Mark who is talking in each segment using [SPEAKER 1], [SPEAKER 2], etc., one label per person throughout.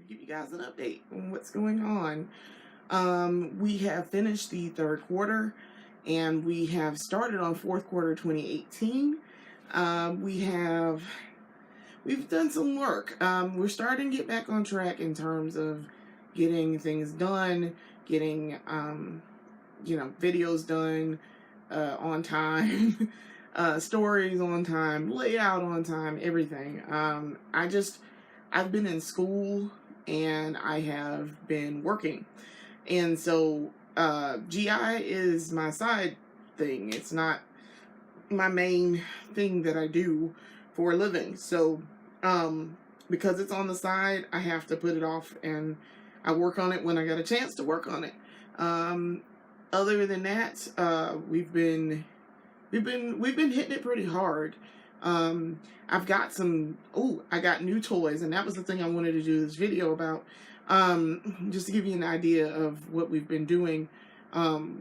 [SPEAKER 1] give you guys an update on what's going on. We have finished the third quarter and we have started on fourth quarter 2018. We've done some work. We're starting to get back on track in terms of getting things done, getting videos done on time, stories on time, layout on time, everything. I've been in school and I have been working. And so GI is my side thing. It's not my main thing that I do for a living. So because it's on the side, I have to put it off and I work on it when I got a chance to work on it. Other than that, we've been hitting it pretty hard. I got new toys, and that was the thing I wanted to do this video about. Just to give you an idea of what we've been doing.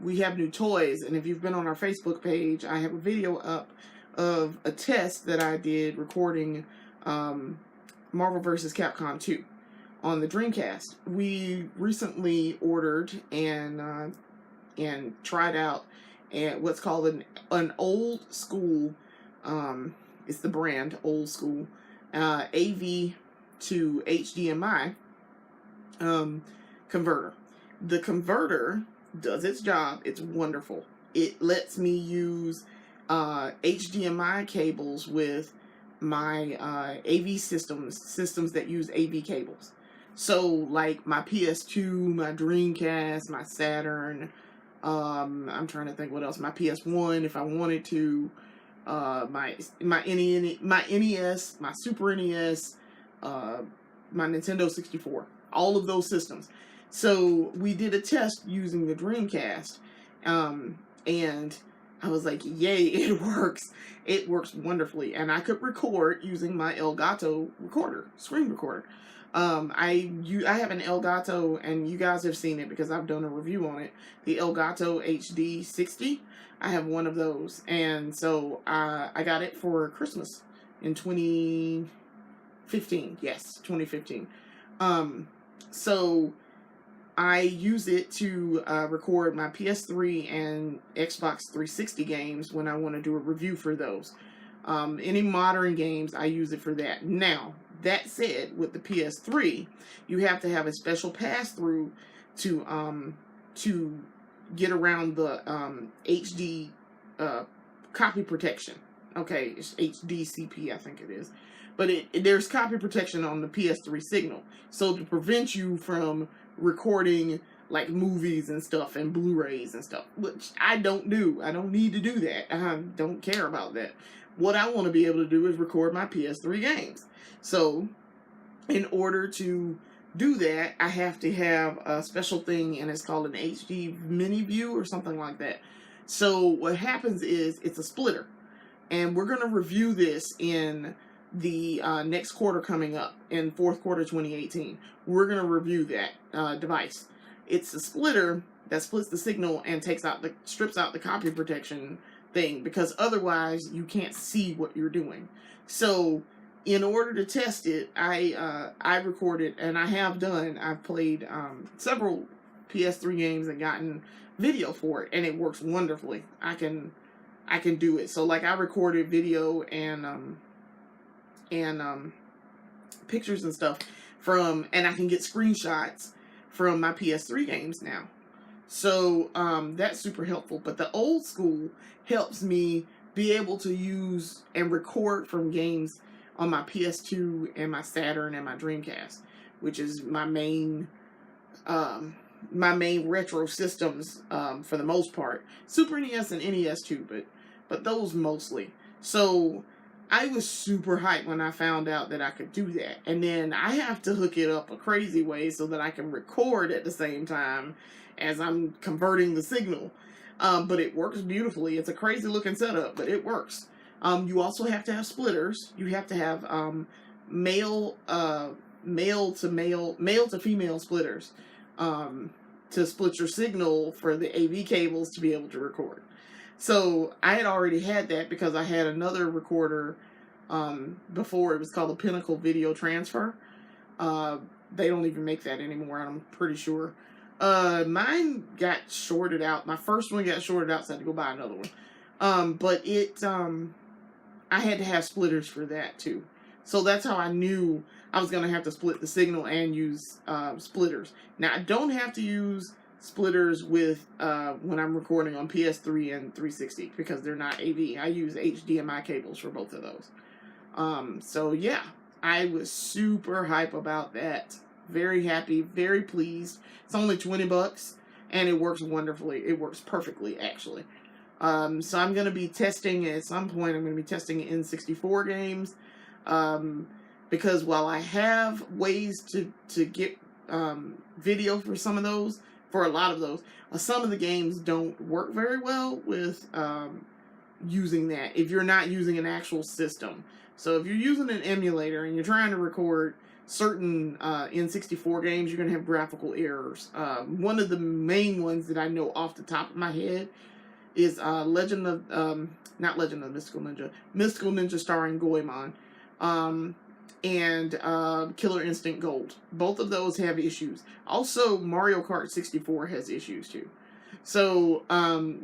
[SPEAKER 1] We have new toys, and if you've been on our Facebook page, I have a video up of a test that I did recording Marvel vs. Capcom 2 on the Dreamcast. We recently ordered and tried out what's called an old school, it's the brand old school, AV to HDMI converter. The converter does its job. It's wonderful. It lets me use HDMI cables with my AV systems that use AV cables. So like my PS2, my Dreamcast, my Saturn, I'm trying to think what else, my PS1 if I wanted to, my NES, my Super NES, my Nintendo 64, all of those systems. So we did a test using the Dreamcast, and I was like, yay, it works. It works wonderfully. And I could record using my Elgato screen recorder. I have an Elgato, and you guys have seen it because I've done a review on it. The Elgato Hd60. I have one of those. And so I got it for Christmas in 2015. Yes, 2015. So I use it to record my PS3 and Xbox 360 games when I want to do a review for those. Any modern games, I use it for that. Now, that said, with the PS3, you have to have a special pass-through to get around the HD copy protection. Okay, it's HDCP, I think it is. But there's copy protection on the PS3 signal. So to prevent you from recording like movies and stuff and Blu-rays and stuff, which I don't do. I don't need to do that. I don't care about that. What I want to be able to do is record my PS3 games. So in order to do that, I have to have a special thing, and it's called an HD mini view or something like that. So what happens is it's a splitter, and we're going to review this in the next quarter coming up, in fourth quarter 2018. We're going to review that device. It's a splitter that splits the signal and strips out the copy protection thing, because otherwise you can't see what you're doing. So in order to test it, I recorded, and I've played several PS3 games and gotten video for it, and it works wonderfully. I can do it. So like I recorded video and pictures and stuff and I can get screenshots from my PS3 games now. So that's super helpful. But the old school helps me be able to use and record from games on my PS2 and my Saturn and my Dreamcast, which is my main retro systems for the most part. Super NES and NES too, but those mostly. So I was super hyped when I found out that I could do that. And then I have to hook it up a crazy way so that I can record at the same time as I'm converting the signal. But it works beautifully. It's a crazy looking setup, but it works. You also have to have splitters. You have to have male to female splitters to split your signal for the AV cables to be able to record. So I had already had that because I had another recorder before. It was called a Pinnacle Video Transfer. They don't even make that anymore, I'm pretty sure. Mine got shorted out. My first one got shorted out, so I had to go buy another one. But I had to have splitters for that too. So that's how I knew I was going to have to split the signal and use splitters. Now, I don't have to use splitters with when I'm recording on PS3 and 360 because they're not AV. I use HDMI cables for both of those. So yeah, I was super hype about that. Very happy, very pleased. It's only $20 and it works wonderfully. It works perfectly, actually. So I'm going to be testing at some point. I'm going to be testing N64 games. Because while I have ways to get video for some of those, for a lot of those, some of the games don't work very well with using that if you're not using an actual system. So if you're using an emulator and you're trying to record certain N64 games, you're going to have graphical errors. One of the main ones that I know off the top of my head is not Legend of Mystical Ninja starring Goemon. And Killer Instinct Gold. Both of those have issues. Also, Mario Kart 64 has issues too. So,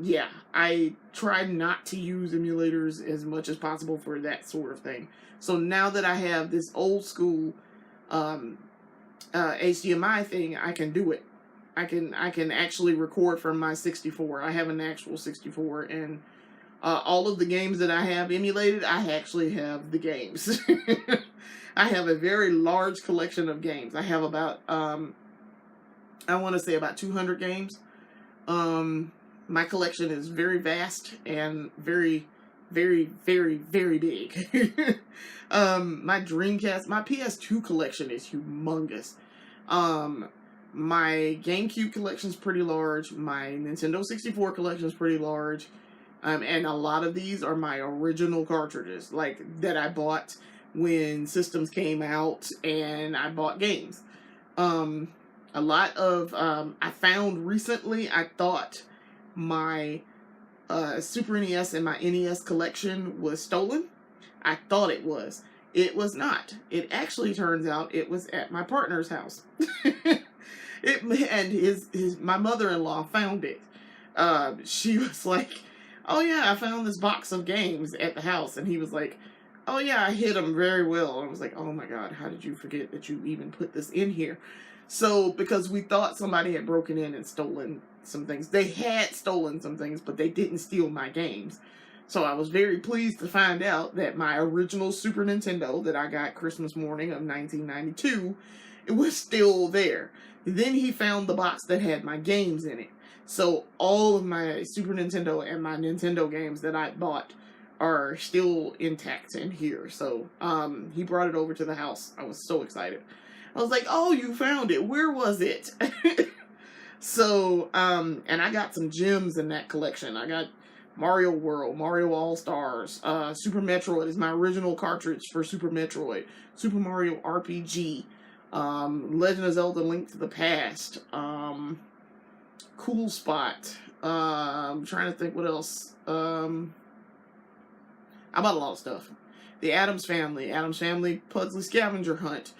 [SPEAKER 1] yeah, I tried not to use emulators as much as possible for that sort of thing. So now that I have this old school HDMI thing, I can do it. I can actually record from my 64. I have an actual 64, and all of the games that I have emulated, I actually have the games. I have a very large collection of games. I have about, I want to say about 200 games. My collection is very vast and very, very, very, very big. My Dreamcast, my PS2 collection is humongous. My GameCube collection is pretty large. My Nintendo 64 collection is pretty large. And a lot of these are my original cartridges, like, that I bought when systems came out and I bought games. A lot of, I found recently, I thought my Super NES and my NES collection was stolen. I thought it was. It was not. It actually turns out it was at my partner's house. And my mother-in-law found it. She was like, "Oh yeah, I found this box of games at the house," and he was like, "Oh yeah, I hid them very well." And I was like, "Oh my God, how did you forget that you even put this in here?" So, because we thought somebody had broken in and stolen some things. They had stolen some things, but they didn't steal my games. So I was very pleased to find out that my original Super Nintendo that I got Christmas morning of 1992, it was still there. Then he found the box that had my games in it. So all of my Super Nintendo and my Nintendo games that I bought are still intact and here. So he brought it over to the house. I was so excited. I was like, "Oh, you found it. Where was it?" So, and I got some gems in that collection. I got Mario World, Mario All-Stars, Super Metroid is my original cartridge for Super Metroid, Super Mario RPG, Legend of Zelda Link to the Past, Cool Spot, I'm trying to think what else, I bought a lot of stuff. The Addams Family Pugsley Scavenger Hunt,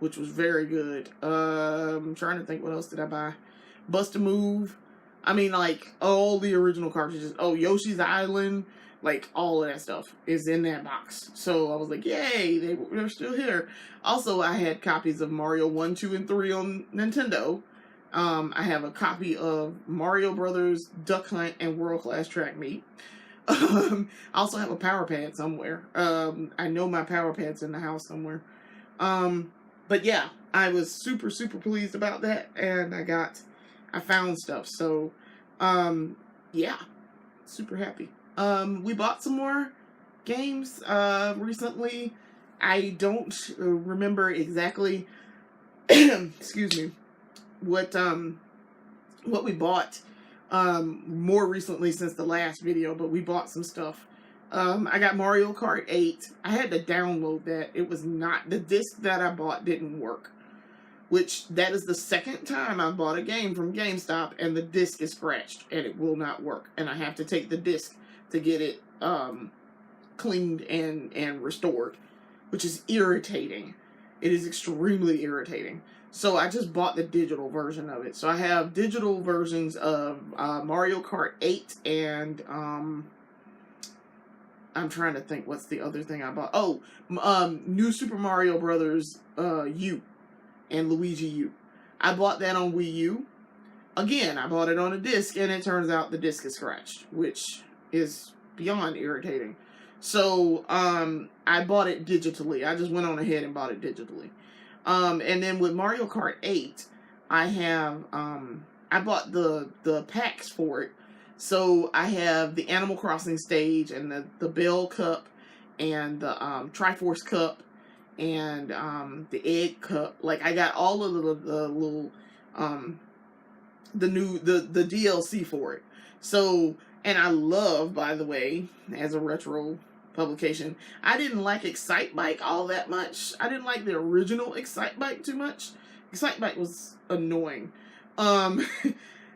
[SPEAKER 1] which was very good. I'm trying to think what else did I buy. Bust a Move. I mean, like, all the original cartridges. Oh, Yoshi's Island. Like, all of that stuff is in that box. So I was like, yay, they're still here. Also, I had copies of Mario 1, 2, and 3 on Nintendo. I have a copy of Mario Brothers, Duck Hunt, and World Class Track Meet. I also have a power pad somewhere. I know my power pad's in the house somewhere. But yeah, I was super, super pleased about that, and I found stuff, so, yeah, super happy. We bought some more games, recently. I don't remember exactly, excuse me, what we bought, more recently since the last video, but we bought some stuff. I got Mario Kart 8. I had to download that. It was not, the disc that I bought didn't work. Which, that is the second time I bought a game from GameStop and the disc is scratched and it will not work. And I have to take the disc to get it, cleaned and restored. Which is irritating. It is extremely irritating. So I just bought the digital version of it. So I have digital versions of Mario Kart 8 and I'm trying to think what's the other thing I bought. Oh, New Super Mario Brothers U and Luigi U. I bought that on Wii U. Again, I bought it on a disc, and it turns out the disc is scratched, which is beyond irritating. So, I bought it digitally. I just went on ahead and bought it digitally. And then with Mario Kart 8, I have, I bought the packs for it. So, I have the Animal Crossing stage, and the Bell Cup, and the, Triforce Cup, and, the Egg Cup. Like, I got all of the little, the DLC for it. So, and I love, by the way, as a retro publication, I didn't like Excitebike all that much. I didn't like the original Excitebike too much. Excitebike was annoying.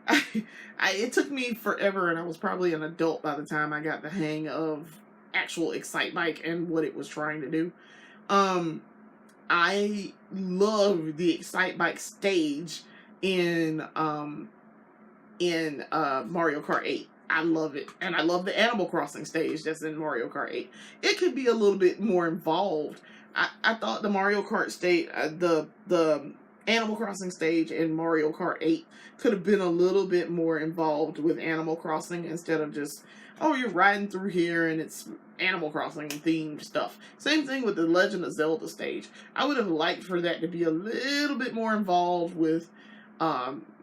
[SPEAKER 1] It took me forever, and I was probably an adult by the time I got the hang of actual Excitebike and what it was trying to do. I love the Excitebike stage in Mario Kart 8. I love it. And I love the Animal Crossing stage that's in Mario Kart 8. It could be a little bit more involved. I thought the Mario Kart stage, the Animal Crossing stage in Mario Kart 8 could have been a little bit more involved with Animal Crossing instead of just, oh, you're riding through here and it's Animal Crossing themed stuff. Same thing with the Legend of Zelda stage. I would have liked for that to be a little bit more involved with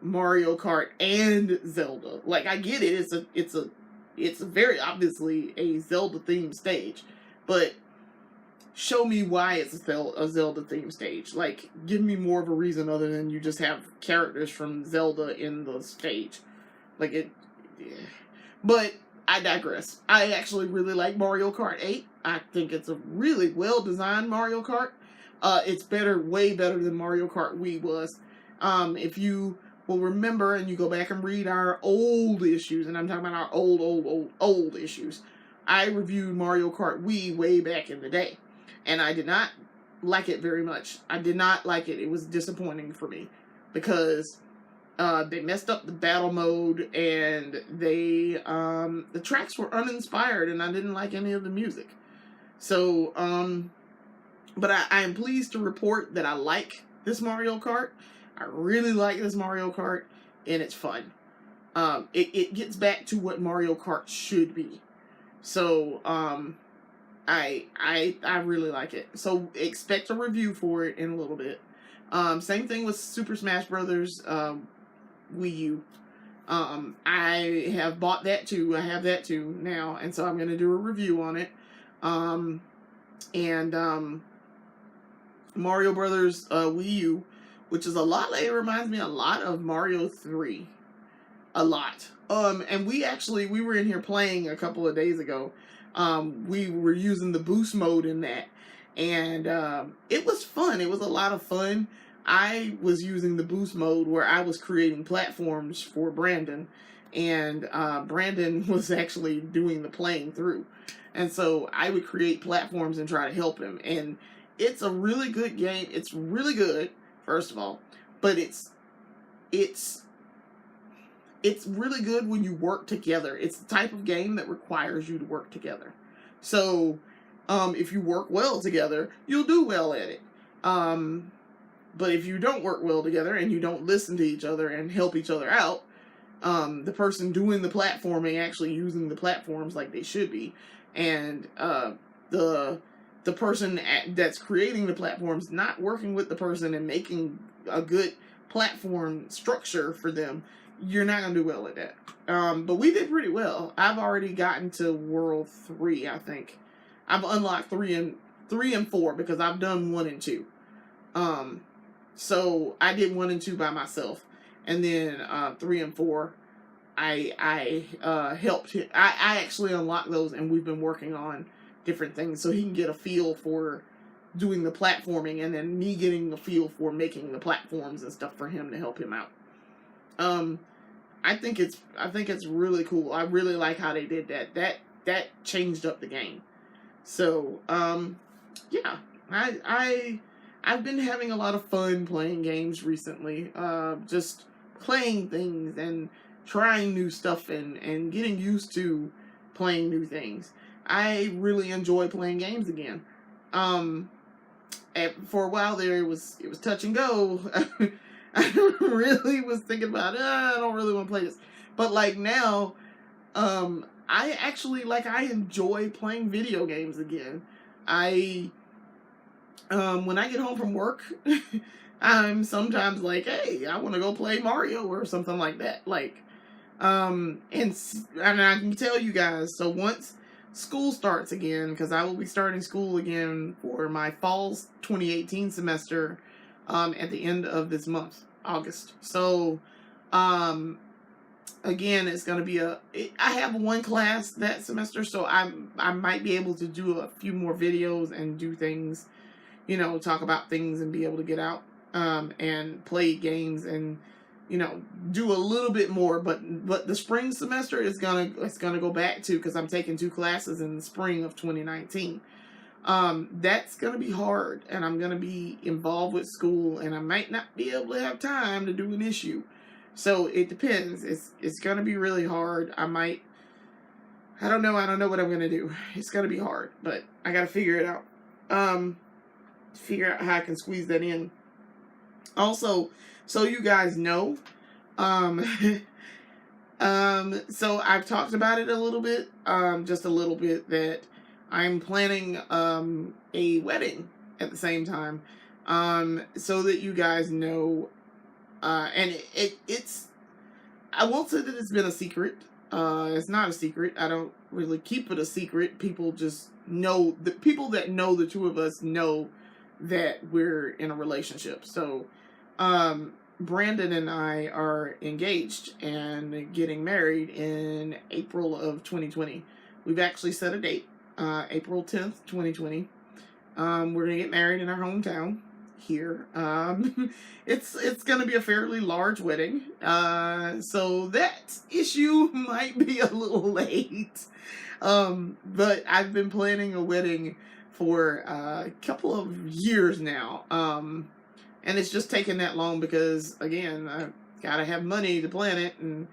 [SPEAKER 1] Mario Kart and Zelda. Like, I get it. It's very obviously a Zelda themed stage, but show me why it's a Zelda themed stage. Like, give me more of a reason other than you just have characters from Zelda in the stage. Like, it. Yeah. But I digress. I actually really like Mario Kart 8. I think it's a really well designed Mario Kart. It's way better than Mario Kart Wii was. If you will remember and you go back and read our old issues, and I'm talking about our old issues, I reviewed Mario Kart Wii way back in the day, and I did not like it very much. I did not like it. It was disappointing for me because they messed up the battle mode, and the tracks were uninspired, and I didn't like any of the music. So, but I am pleased to report that I like this Mario Kart. I really like this Mario Kart, and it's fun. It gets back to what Mario Kart should be. So, I really like it. So, expect a review for it in a little bit. Same thing with Super Smash Brothers Wii U. I have bought that too. I have that too now, and so I'm going to do a review on it. Mario Brothers Wii U, which is a lot like, it reminds me a lot of Mario 3. A lot. And we were in here playing a couple of days ago. We were using the boost mode in that. And it was fun. It was a lot of fun. I was using the boost mode where I was creating platforms for Brandon. And Brandon was actually doing the playing through. And so I would create platforms and try to help him. And it's a really good game. It's really good. First of all, but it's really good when you work together. It's the type of game that requires you to work together. So, if you work well together, you'll do well at it. But if you don't work well together and you don't listen to each other and help each other out, the person doing the platforming actually using the platforms like they should be, and the person that's creating the platforms not working with the person and making a good platform structure for them, you're not going to do well at that. But we did pretty well. I've already gotten to World 3, I think. I've unlocked 3 and 4 because I've done 1 and 2. So I did 1 and 2 by myself. And then 3 and 4, I helped him. I actually unlocked those, and we've been working on different things so he can get a feel for doing the platforming, and then me getting a feel for making the platforms and stuff for him to help him out. I think it's really cool. I really like how they did that. That changed up the game. So, yeah, I I've been having a lot of fun playing games recently. Just playing things and trying new stuff and getting used to playing new things. I really enjoy playing games again. Um, for a while there, it was touch and go. I really was thinking about, I don't really want to play this. But like now, I actually, like, I enjoy playing video games again. I, when I get home from work, I'm sometimes like, hey, I want to go play Mario or something like that. Like, and I can tell you guys, so once school starts again, because I will be starting school again for my fall's 2018 semester, at the end of this month, August. So, again, it's going to be I have one class that semester, so I might be able to do a few more videos and do things, you know, talk about things and be able to get out, and play games and, you know, do a little bit more. But the spring semester is gonna go back to, because I'm taking 2 classes in the spring of 2019. That's gonna be hard, and I'm gonna be involved with school, and I might not be able to have time to do an issue. So it depends. It's gonna be really hard. I don't know what I'm gonna do. It's gonna be hard, but I gotta figure it out. Figure out how I can squeeze that in. Also, so you guys know, so I've talked about it a little bit, just a little bit, that I'm planning a wedding at the same time, so that you guys know, and it's I won't say that it's been a secret. It's not a secret. I don't really keep it a secret. People just know, the people that know the two of us know that we're in a relationship. So, Brandon and I are engaged and getting married in April of 2020. We've actually set a date, April 10th, 2020. We're gonna get married in our hometown here. It's gonna be a fairly large wedding, so that issue might be a little late. But I've been planning a wedding for a couple of years now, and it's just taken that long because, again, I gotta have money to plan it, and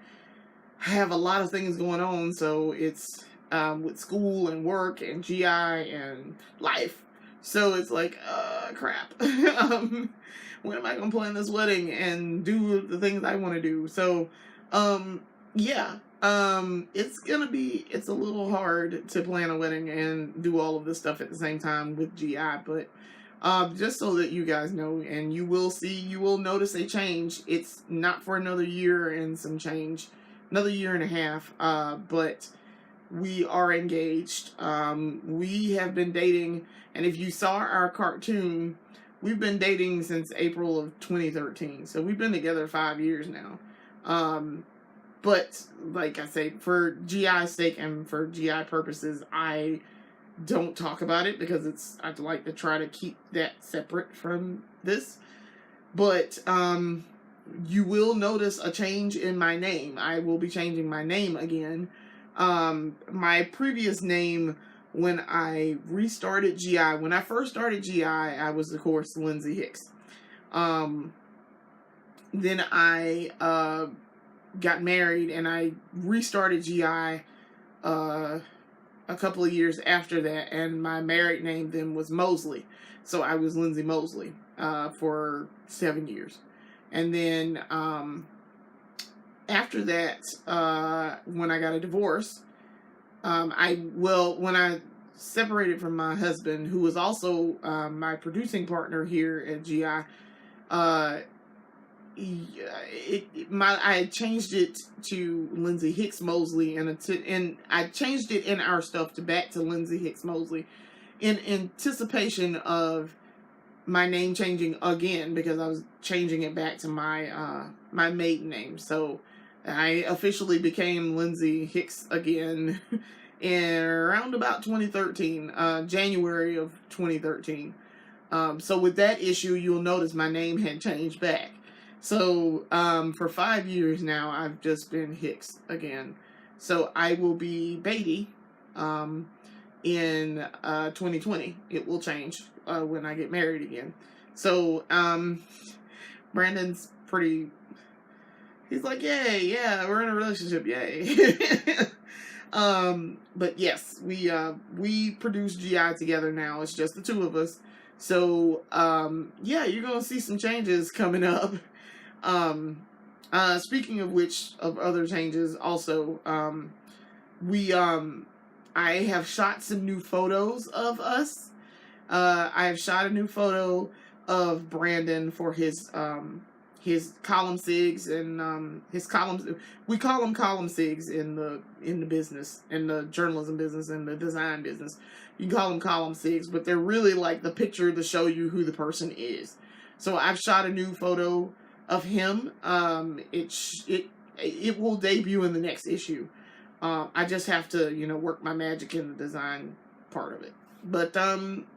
[SPEAKER 1] I have a lot of things going on. So it's, with school and work and GI and life. So it's like, crap. When am I gonna plan this wedding and do the things I want to do? So, yeah, it's a little hard to plan a wedding and do all of this stuff at the same time with GI, but, just so that you guys know, and you will notice a change. It's not for another year and some change, another year and a half, but we are engaged. We have been dating, and if you saw our cartoon, we've been dating since April of 2013. So we've been together 5 years now. But like I say, for GI's sake and for GI purposes, I don't talk about it because I'd like to try to keep that separate from this. But you will notice a change in my name. I will be changing my name again. My previous name, when I restarted GI, when I first started GI, I was, of course, Lyndsey Hicks. Then I got married and I restarted GI a couple of years after that, and my married name then was Mosley. So I was Lyndsey Mosley for 7 years. And then after that, when I got a divorce, when I separated from my husband, who was also my producing partner here at GI, I changed it to Lyndsey Hicks Mosley, and I changed it in our stuff back to Lyndsey Hicks Mosley in anticipation of my name changing again, because I was changing it back to my my maiden name. So I officially became Lyndsey Hicks again in around about 2013, January of 2013. So with that issue, you'll notice my name had changed back. So for 5 years now, I've just been Hicks again. So I will be Beatty in 2020. It will change when I get married again. So, Brandon's pretty, he's like, yay, yeah, we're in a relationship, yay. But yes, we produce GI together now. It's just the two of us. So, yeah, you're gonna see some changes coming up. Speaking of which, of other changes, also, I have shot some new photos of us. I have shot a new photo of Brandon for his column sigs and his columns. We call them column sigs in the business, in the journalism business, and the design business. You can call them column sigs, but they're really like the picture to show you who the person is. So I've shot a new photo of him. It will debut in the next issue. I just have to, work my magic in the design part of it. But,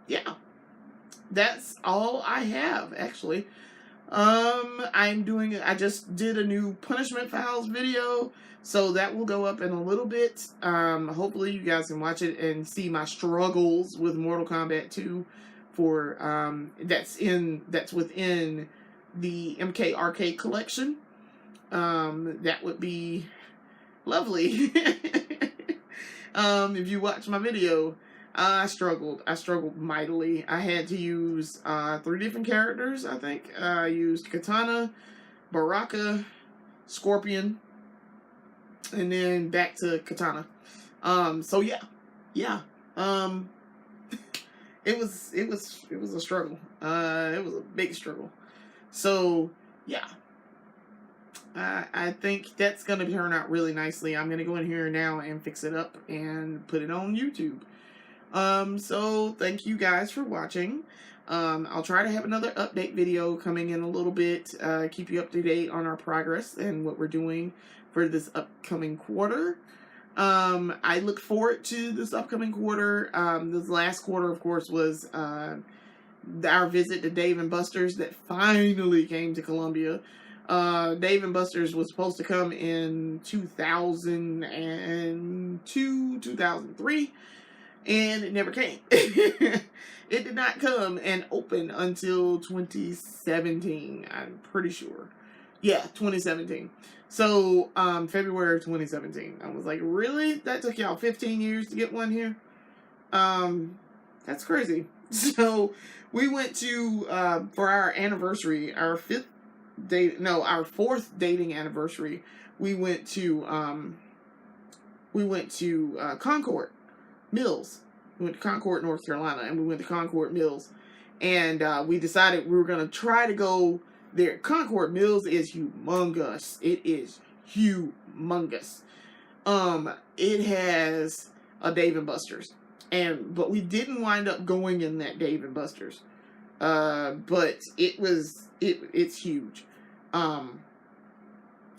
[SPEAKER 1] yeah, that's all I have, actually. I just did a new Punishment Files video, so that will go up in a little bit. Hopefully you guys can watch it and see my struggles with Mortal Kombat 2 for, that's within the MK Arcade collection. That would be lovely. If you watch my video, I struggled mightily. I had to use 3 different characters, I think. I used Katana, Baraka, Scorpion, and then back to Katana. So yeah. It was a struggle. It was a big struggle. So yeah. I think that's going to turn out really nicely. I'm going to go in here now and fix it up and put it on YouTube. So thank you guys for watching. I'll try to have another update video coming in a little bit. Keep you up to date on our progress and what we're doing for this upcoming quarter. I look forward to this upcoming quarter. This last quarter, of course, was our visit to Dave & Buster's that finally came to Columbia. Dave & Buster's was supposed to come in 2002, 2003, and it never came. It did not come and open until 2017, I'm pretty sure. Yeah, 2017. So, February of 2017. I was like, really? That took y'all 15 years to get one here? That's crazy. So, we went to, for our anniversary, our 4th dating anniversary, we went to Concord Mills. We went to Concord, North Carolina, and we went to Concord Mills, and we decided we were going to try to go there. Concord Mills is humongous. It is humongous. It has a Dave & Buster's, but we didn't wind up going in that Dave & Buster's. But it's huge.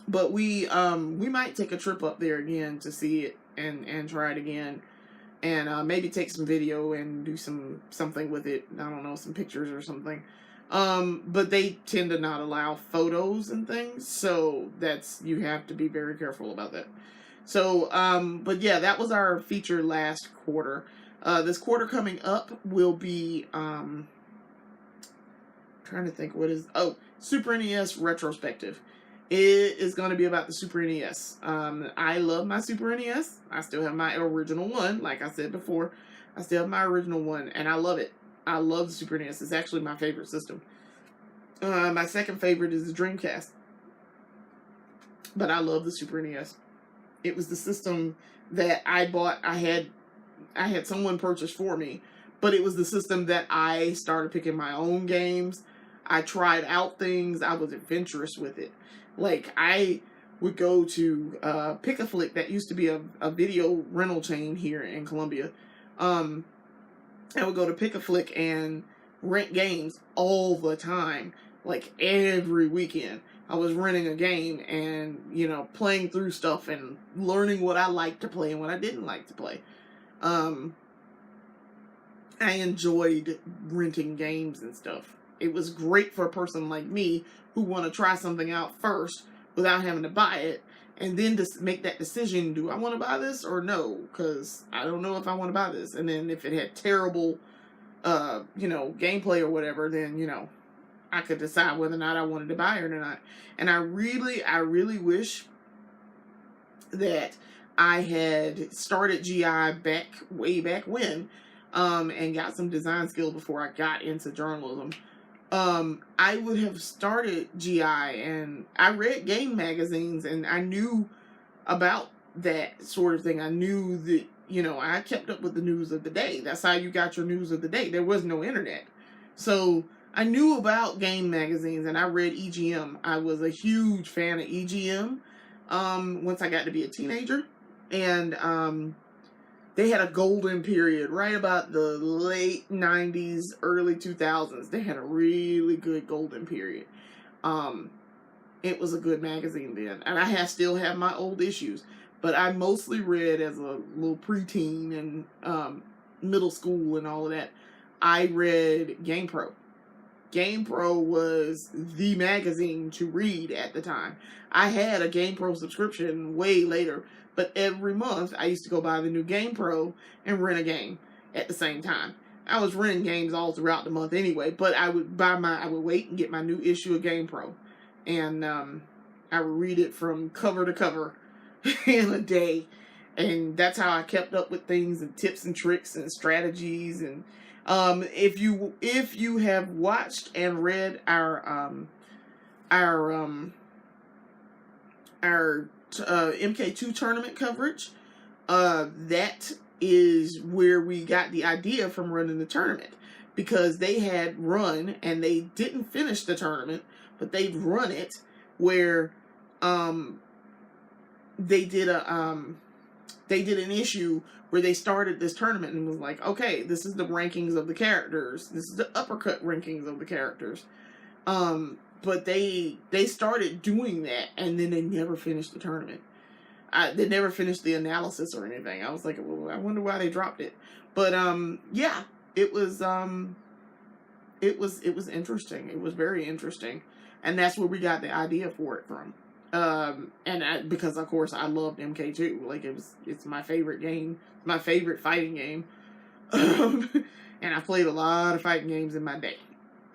[SPEAKER 1] But we might take a trip up there again to see it and try it again, and maybe take some video and do something with it. I don't know, some pictures or something. But they tend to not allow photos and things, so you have to be very careful about that. So, but yeah, that was our feature last quarter. This quarter coming up will be, trying to think Super NES Retrospective. It is going to be about the Super NES. I love my Super NES. I still have my original one, like I said before. I still have my original one, and I love it. I love the Super NES. It's actually my favorite system. My second favorite is the Dreamcast. But I love the Super NES. It was the system that I bought. I had someone purchase for me, but it was the system that I started picking my own games. I tried out things. I was adventurous with it. Like, I would go to Pick-a-Flick, that used to be a video rental chain here in Columbia. I would go to Pick-a-Flick and rent games all the time. Like, every weekend. I was renting a game and, playing through stuff and learning what I liked to play and what I didn't like to play. I enjoyed renting games and stuff. It was great for a person like me who want to try something out first without having to buy it, and then to make that decision, do I want to buy this or no? Because I don't know if I want to buy this. And then if it had terrible, gameplay or whatever, then, I could decide whether or not I wanted to buy it or not. And I really wish that I had started GI way back when, and got some design skills before I got into journalism. I would have started GI, and I read game magazines, and I knew about that sort of thing. I knew that, I kept up with the news of the day. That's how you got your news of the day. There was no internet. So I knew about game magazines, and I read EGM. I was a huge fan of EGM once I got to be a teenager. And they had a golden period right about the late 90s, early 2000s. They had a really good golden period. It was a good magazine then. And I still have my old issues. But I mostly read as a little preteen and middle school and all of that. I read GamePro. GamePro was the magazine to read at the time. I had a GamePro subscription way later, but every month I used to go buy the new GamePro and rent a game at the same time. I was renting games all throughout the month anyway, but I would wait and get my new issue of GamePro, and I would read it from cover to cover in a day, and that's how I kept up with things and tips and tricks and strategies. And if you have watched and read our MK2 tournament coverage, that is where we got the idea from running the tournament, because they had run, and they didn't finish the tournament, but they'd run it where they did an issue where they started this tournament and was like, okay, this is the rankings of the characters. This is the uppercut rankings of the characters. But they started doing that, and then they never finished the tournament. They never finished the analysis or anything. I was like, well, I wonder why they dropped it. But yeah, it was interesting. It was very interesting, and that's where we got the idea for it from. Because of course I loved MK2. Like, it's my favorite game, my favorite fighting game. And I played a lot of fighting games in my day.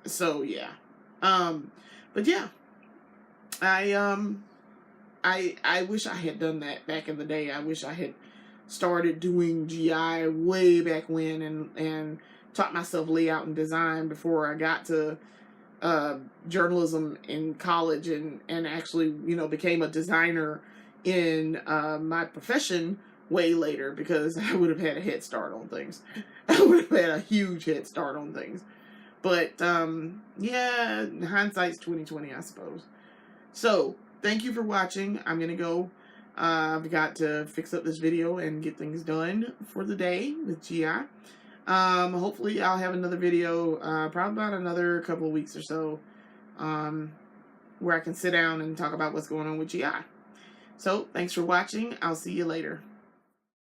[SPEAKER 1] So yeah. But yeah, I wish I had done that back in the day. I wish I had started doing GI way back when, and taught myself layout and design before I got to journalism in college, and actually, became a designer in my profession way later, because I would have had a head start on things. I would have had a huge head start on things. But yeah, hindsight's 20/20, I suppose. So thank you for watching. I'm gonna go. I've got to fix up this video and get things done for the day with GI. Hopefully I'll have another video, probably about another couple of weeks or so, where I can sit down and talk about what's going on with GI. So, thanks for watching. I'll see you later.